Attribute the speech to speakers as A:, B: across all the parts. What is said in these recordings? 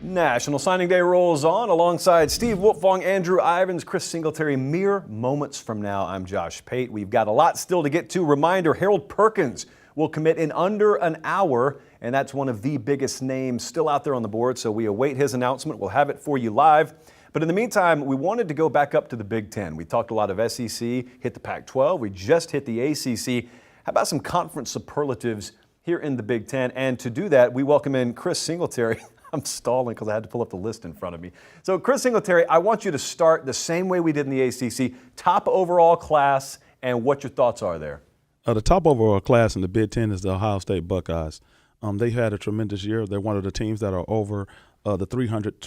A: National Signing Day rolls on alongside Steve Wiltfong, Andrew Ivins, Chris Singletary. Mere moments from now, I'm Josh Pate. We've got a lot still to get to. Reminder, Harold Perkins will commit in under an hour, and that's one of the biggest names still out there on the board, so we await his announcement. We'll have it for you live. But in the meantime, we wanted to go back up to the Big Ten. We talked a lot of SEC, hit the Pac-12. We just hit the ACC. How about some conference superlatives here in the Big Ten? And to do that, we welcome in Chris Singletary. I'm stalling because I had to pull up the list in front of me. So, Chris Singletary, I want you to start the same way we did in the ACC. Top overall class and what your thoughts are there.
B: The top overall class in the Big Ten is the Ohio State Buckeyes. They had a tremendous year. They're one of the teams that are over the 300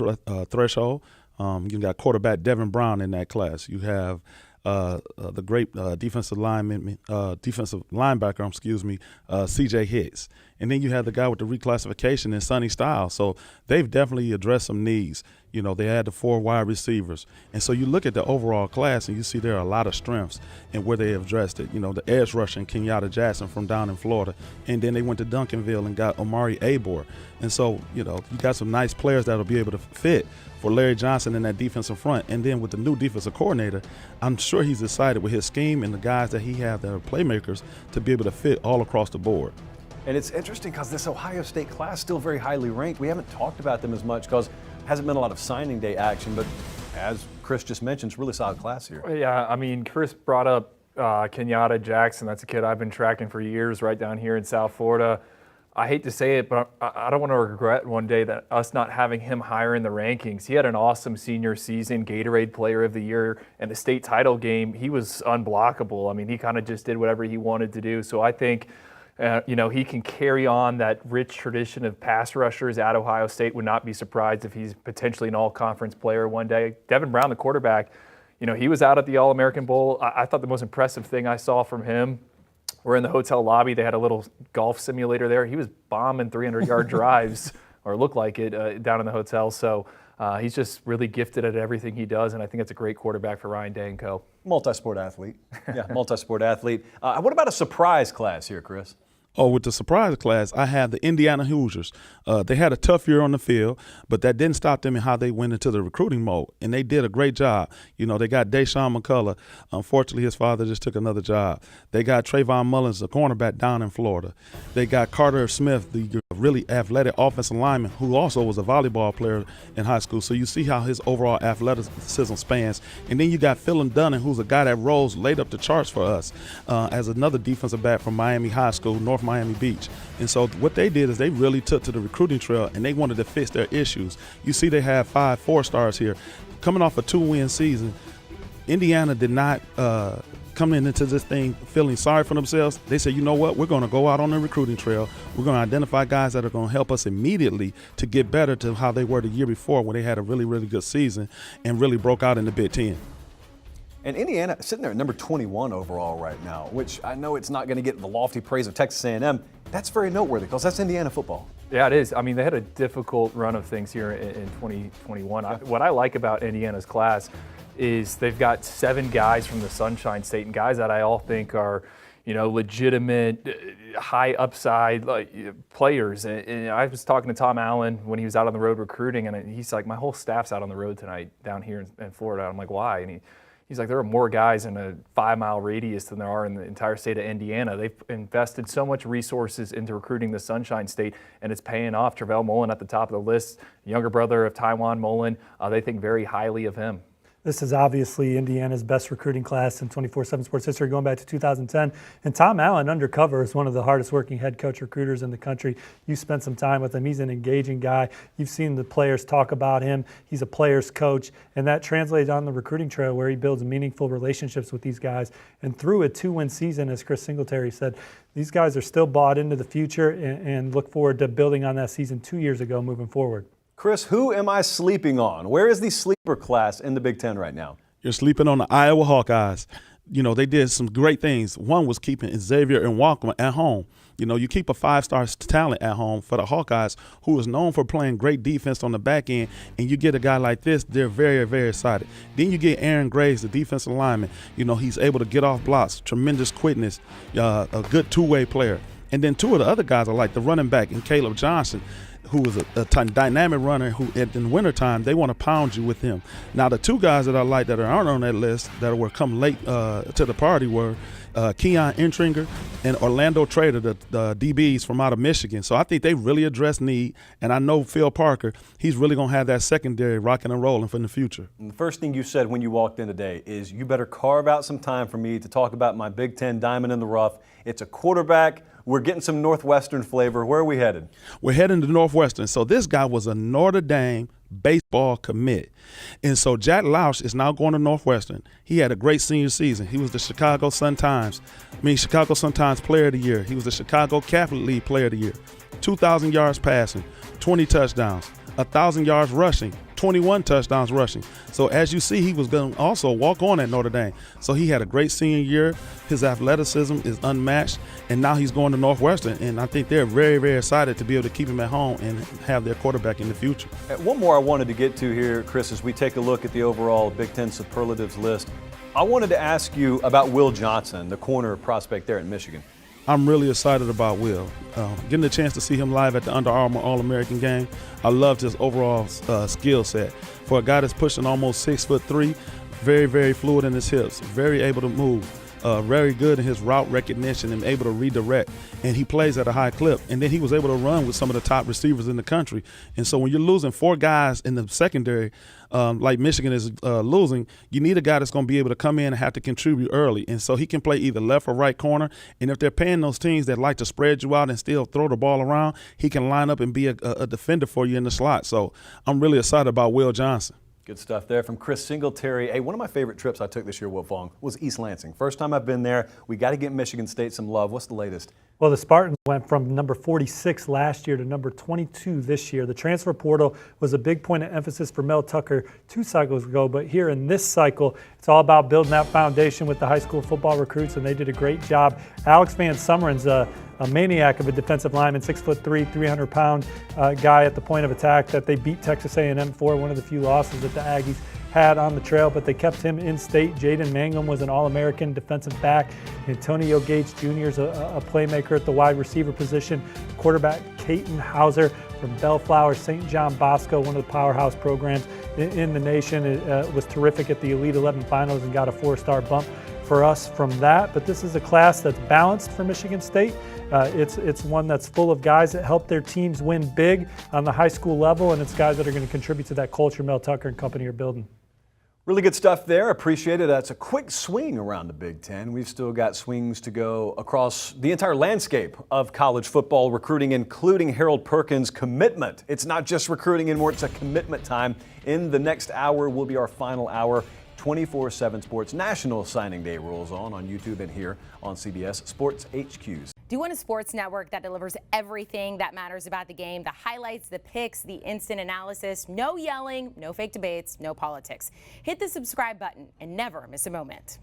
B: threshold. You got quarterback Devin Brown in that class. You have the great defensive linebacker, C.J. Hicks. And then you have the guy with the reclassification in Sonny Styles. So they've definitely addressed some needs. You know, they had the 4 wide receivers. And so you look at the overall class and you see there are a lot of strengths in where they have addressed it. You know, the edge rusher, Kenyatta Jackson from down in Florida. And then they went to Duncanville and got Omari Abor. And so, you know, you got some nice players that will be able to fit for Larry Johnson in that defensive front. And then with the new defensive coordinator, I'm sure he's excited with his scheme and the guys that he has that are playmakers to be able to fit all across the board.
A: And it's interesting because this Ohio State class is still very highly ranked. We haven't talked about them as much because there hasn't been a lot of signing day action, but as Chris just mentioned, it's a really solid class here.
C: Yeah, I mean, Chris brought up Kenyatta Jackson. That's a kid I've been tracking for years right down here in South Florida. I hate to say it, but I don't want to regret one day that us not having him higher in the rankings. He had an awesome senior season, Gatorade Player of the Year, and the state title game, he was unblockable. I mean, he kind of just did whatever he wanted to do. So I think, he can carry on that rich tradition of pass rushers at Ohio State. Would not be surprised if he's potentially an all-conference player one day. Devin Brown, the quarterback, he was out at the All-American Bowl. I thought the most impressive thing I saw from him, we're in the hotel lobby. They had a little golf simulator there. He was bombing 300-yard drives, or looked like it, down in the hotel. So he's just really gifted at everything he does, and I think it's a great quarterback for Ryan Day and co.
A: Multi-sport athlete. Yeah, multi-sport athlete. What about a surprise class here, Chris?
B: Oh, with the surprise class, I have the Indiana Hoosiers. They had a tough year on the field, but that didn't stop them in how they went into the recruiting mode, and they did a great job. They got Deshaun McCullough. Unfortunately, his father just took another job. They got Trayvon Mullins, the cornerback down in Florida. They got Carter Smith, the really athletic offensive lineman, who also was a volleyball player in high school. So you see how his overall athleticism spans. And then you got Philip Dunning, who's a guy that rolls laid up the charts for us as another defensive back from Miami High School, North Miami Beach. And so what they did is they really took to the recruiting trail and they wanted to fix their issues. You see they have 5 4-stars here. Coming off a 2-win season, Indiana did not coming into this thing feeling sorry for themselves. They said, you know what, we're going to go out on the recruiting trail. We're going to identify guys that are going to help us immediately to get better to how they were the year before when they had a really, really good season and really broke out in the Big Ten.
A: And Indiana sitting there at number 21 overall right now, which I know it's not going to get the lofty praise of Texas A&M. That's very noteworthy because that's Indiana football.
C: Yeah, it is. I mean, they had a difficult run of things here in 2021. Yeah. What I like about Indiana's class is they've got 7 guys from the Sunshine State and guys that I all think are, legitimate, high upside players. And I was talking to Tom Allen when he was out on the road recruiting, and he's like, my whole staff's out on the road tonight down here in Florida. I'm like, why? And he's like, there are more guys in a 5-mile radius than there are in the entire state of Indiana. They've invested so much resources into recruiting the Sunshine State, and it's paying off. Travell Mullen at the top of the list, younger brother of Tywan Mullen. They think very highly of him.
D: This is obviously Indiana's best recruiting class in 24/7 Sports history going back to 2010. And Tom Allen, undercover, is one of the hardest working head coach recruiters in the country. You spent some time with him. He's an engaging guy. You've seen the players talk about him. He's a player's coach. And that translates on the recruiting trail where he builds meaningful relationships with these guys. And through a 2-win season, as Chris Singletary said, these guys are still bought into the future and look forward to building on that season 2 years ago moving forward.
A: Xavier, who am I sleeping on? Where is the sleeper class in the Big Ten right now?
B: You're sleeping on the Iowa Hawkeyes. They did some great things. One was keeping Xavier and Walker at home. You keep a 5-star talent at home for the Hawkeyes who is known for playing great defense on the back end, and you get a guy like this, they're very, very excited. Then you get Aaron Graves, the defensive lineman. He's able to get off blocks, tremendous quickness, a good two-way player. And then 2 of the other guys are like the running back and Caleb Johnson, who is a dynamic runner who in the wintertime, they want to pound you with him. Now, the two guys that I like that aren't on that list that were come late to the party were Keon Entringer and Orlando Trader, the DBs from out of Michigan. So I think they really address need, and I know Phil Parker, he's really going to have that secondary rocking and rolling for the future.
A: And the first thing you said when you walked in today is you better carve out some time for me to talk about my Big Ten diamond in the rough. It's a quarterback. We're getting some Northwestern flavor. Where are we headed?
B: We're heading to Northwestern. So this guy was a Notre Dame baseball commit. And so Jack Lausch is now going to Northwestern. He had a great senior season. He was the Chicago Sun-Times Player of the Year. He was the Chicago Catholic League Player of the Year. 2,000 yards passing, 20 touchdowns, 1,000 yards rushing, 21 touchdowns rushing. So as you see, he was going to also walk on at Notre Dame. So he had a great senior year. His athleticism is unmatched, and now he's going to Northwestern. And I think they're very, very excited to be able to keep him at home and have their quarterback in the future.
A: One more I wanted to get to here, Chris, as we take a look at the overall Big Ten superlatives list. I wanted to ask you about Will Johnson, the corner prospect there in Michigan.
B: I'm really excited about Will. Getting the chance to see him live at the Under Armour All-American game, I loved his overall skill set. For a guy that's pushing almost 6'3", very, very fluid in his hips, very able to move, very good in his route recognition and able to redirect. And he plays at a high clip. And then he was able to run with some of the top receivers in the country. And so when you're losing four guys in the secondary, like Michigan is losing, you need a guy that's going to be able to come in and have to contribute early. And so he can play either left or right corner. And if they're paying those teams that like to spread you out and still throw the ball around, he can line up and be a defender for you in the slot. So I'm really excited about Will Johnson.
A: Good stuff there from Chris Singletary. Hey, one of my favorite trips I took this year, Wilfong, was East Lansing. First time I've been there. We got to get Michigan State some love. What's the latest?
D: Well, the Spartans went from number 46 last year to number 22 this year. The transfer portal was a big point of emphasis for Mel Tucker 2 cycles ago, but here in this cycle, it's all about building that foundation with the high school football recruits, and they did a great job. Alex Van Summeren's a maniac of a defensive lineman, 6'3", 300-pound guy at the point of attack that they beat Texas A&M for, one of the few losses that the Aggies had on the trail, but they kept him in state. Jaden Mangum was an All-American defensive back. Antonio Gates Jr. is a playmaker at the wide receiver position. Quarterback Caton Hauser from Bellflower, St. John Bosco, one of the powerhouse programs in the nation, was terrific at the Elite 11 finals and got a 4-star bump for us from that. But this is a class that's balanced for Michigan State. It's one that's full of guys that help their teams win big on the high school level, and it's guys that are going to contribute to that culture Mel Tucker and company are building.
A: Really good stuff there. Appreciate it. That's a quick swing around the Big Ten. We've still got swings to go across the entire landscape of college football recruiting, including Harold Perkins' commitment. It's not just recruiting anymore, it's a commitment time. In the next hour will be our final hour. 24/7 Sports National Signing Day rolls on YouTube and here on CBS Sports HQs.
E: Do you want a sports network that delivers everything that matters about the game? The highlights, the picks, the instant analysis, no yelling, no fake debates, no politics. Hit the subscribe button and never miss a moment.